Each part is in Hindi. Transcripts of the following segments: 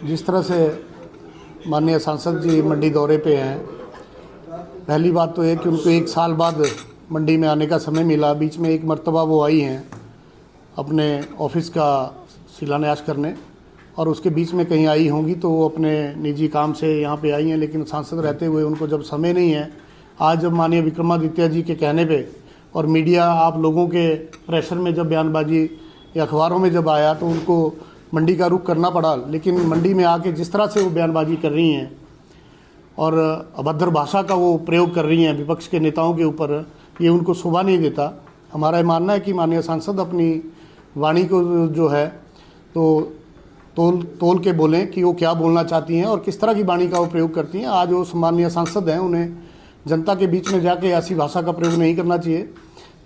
जिस तरह से माननीय सांसद जी मंडी दौरे पे हैं, पहली बात तो है कि उनको 1 साल बाद मंडी में आने का समय मिला। बीच में एक मर्तबा वो आई हैं अपने ऑफिस का शिलान्यास करने, और उसके बीच में कहीं आई होंगी तो वो अपने निजी काम से यहाँ पे आई हैं। लेकिन सांसद रहते हुए उनको जब समय नहीं है, आज जब माननीय विक्रमादित्य जी के कहने पे और मीडिया आप लोगों के प्रेशर में जब बयानबाजी या अखबारों में जब आया तो उनको मंडी का रुख करना पड़ा। लेकिन मंडी में आके जिस तरह से वो बयानबाजी कर रही हैं और अभद्र भाषा का वो प्रयोग कर रही हैं विपक्ष के नेताओं के ऊपर, ये उनको शोभा नहीं देता। हमारा ये मानना है कि माननीय सांसद अपनी वाणी को जो है तो तोल के बोलें कि वो क्या बोलना चाहती हैं और किस तरह की वाणी का वो प्रयोग करती हैं। आज वो माननीय सांसद हैं, उन्हें जनता के बीच में जाके ऐसी भाषा का प्रयोग नहीं करना चाहिए।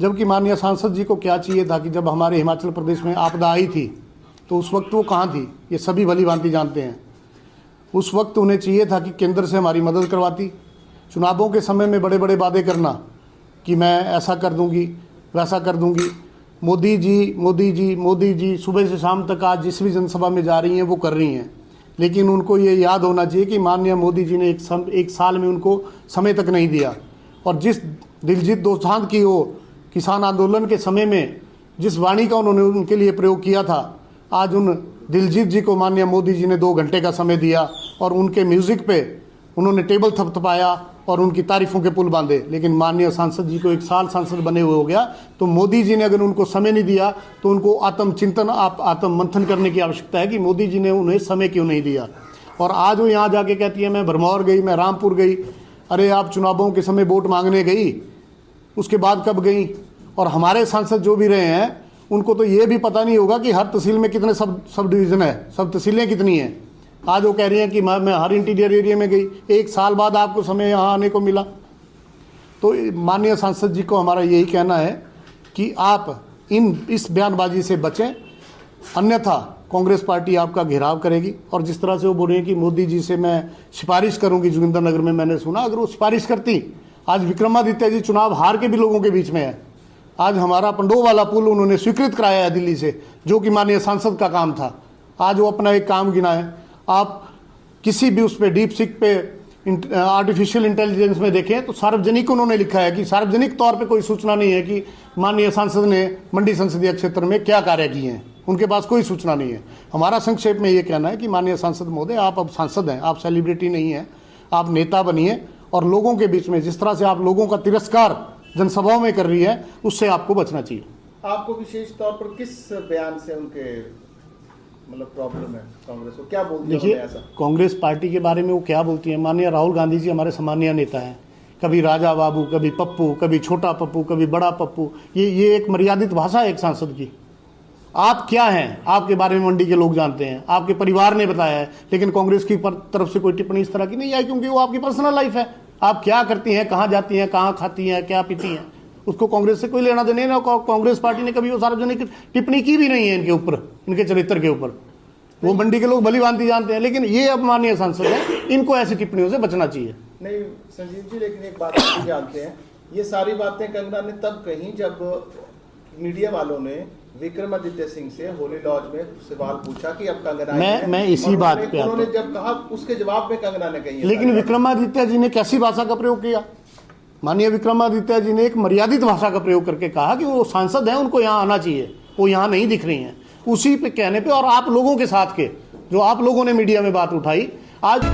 जबकि माननीय सांसद जी को क्या चाहिए था कि जब हमारे हिमाचल प्रदेश में आपदा आई थी तो उस वक्त वो कहाँ थी, ये सभी भली भांति जानते हैं। उस वक्त उन्हें चाहिए था कि केंद्र से हमारी मदद करवाती। चुनावों के समय में बड़े बड़े वादे करना कि मैं ऐसा कर दूंगी, वैसा कर दूंगी। मोदी जी मोदी जी मोदी जी सुबह से शाम तक आज जिस भी जनसभा में जा रही हैं वो कर रही हैं। लेकिन उनको ये याद होना चाहिए कि माननीय मोदी जी ने एक साल में उनको समय तक नहीं दिया। और जिस दिलजीत दोसांझ की वो किसान आंदोलन के समय में जिस वाणी का उन्होंने उनके लिए प्रयोग किया था, आज उन दिलजीत जी को माननीय मोदी जी ने 2 घंटे का समय दिया और उनके म्यूज़िक पे उन्होंने टेबल थपथपाया और उनकी तारीफ़ों के पुल बांधे। लेकिन माननीय सांसद जी को 1 साल सांसद बने हुए हो गया, तो मोदी जी ने अगर उनको समय नहीं दिया तो उनको आत्मचिंतन आत्म मंथन करने की आवश्यकता है कि मोदी जी ने उन्हें समय क्यों नहीं दिया। और आज वो यहाँ जाके कहती है मैं भरमौर गई, मैं रामपुर गई। अरे आप चुनावों के समय वोट मांगने गई, उसके बाद कब गई? और हमारे सांसद जो भी रहे हैं उनको तो ये भी पता नहीं होगा कि हर तहसील में कितने सब डिवीज़न है, सब तहसीलें कितनी हैं। आज वो कह रही हैं कि मैं हर इंटीरियर एरिया में गई, 1 साल बाद आपको समय यहाँ आने को मिला। तो माननीय सांसद जी को हमारा यही कहना है कि आप इस बयानबाजी से बचें, अन्यथा कांग्रेस पार्टी आपका घेराव करेगी। और जिस तरह से वो बोल रही है कि मोदी जी से मैं सिफारिश करूंगी, जोगिंद्रनगर में मैंने सुना, अगर वो सिफारिश करती, आज विक्रमादित्य जी चुनाव हार के भी लोगों के बीच में है। आज हमारा पंडो वाला पुल उन्होंने स्वीकृत कराया है दिल्ली से, जो कि माननीय सांसद का काम था। आज वो अपना एक काम गिनाए। आप किसी भी उस पर डीप सिक पे आर्टिफिशियल इंटेलिजेंस में देखें तो सार्वजनिक उन्होंने लिखा है कि सार्वजनिक तौर पे कोई सूचना नहीं है कि माननीय सांसद ने मंडी संसदीय क्षेत्र में क्या कार्य किए हैं, उनके पास कोई सूचना नहीं है। हमारा संक्षेप में ये कहना है कि माननीय सांसद महोदय, आप अब सांसद हैं, आप सेलिब्रिटी नहीं हैं, आप नेता बनिए और लोगों के बीच में जिस तरह से आप लोगों का तिरस्कार जनसभाओं में कर रही है उससे आपको बचना चाहिए। आपको विशेष तौर पर किस बयान से उनके मतलब प्रॉब्लम है कांग्रेस को, क्या बोलती है? देखिए, कांग्रेस पार्टी के बारे में वो क्या बोलती है। माननीय राहुल गांधी जी हमारे सम्मानीय नेता हैं, कभी राजा बाबू, कभी पप्पू, कभी छोटा पप्पू, कभी बड़ा पप्पू। ये एक मर्यादित भाषा है एक सांसद की। आप क्या हैं, आपके बारे में मंडी के लोग जानते हैं, आपके परिवार ने बताया है। लेकिन कांग्रेस की तरफ से कोई टिप्पणी इस तरह की नहीं आई, क्योंकि वो आपकी पर्सनल लाइफ है। आप क्या करती हैं, कहाँ जाती हैं, कहाँ खाती हैं, क्या पीती हैं, उसको कांग्रेस से कोई लेना देना नहीं। कांग्रेस पार्टी ने कभी वो सार्वजनिक टिप्पणी की भी नहीं है इनके ऊपर, इनके चरित्र के ऊपर। वो मंडी के लोग भली भांति जानते हैं। लेकिन ये अब माननीय सांसद है, इनको ऐसी टिप्पणियों से बचना चाहिए। नहीं संजीव जी, लेकिन एक बात आप भी जानते हैं, ये सारी बातें कंगना ने तब कही जब मीडिया वालों ने विक्रमादित्य सिंह से होली लॉज में सवाल पूछा कि अब कंगना मैं इसी बात पे उन्होंने जब कहा उसके जवाब में कंगना ने कही। लेकिन विक्रमादित्य जी ने कैसी भाषा का प्रयोग किया? माननीय विक्रमादित्य जी ने एक मर्यादित भाषा का प्रयोग करके कहा कि वो सांसद हैं, उनको यहाँ आना चाहिए, वो यहाँ नहीं दिख रही हैं। उसी पे कहने पे और आप लोगों के साथ के जो आप लोगों ने मीडिया में बात उठाई आज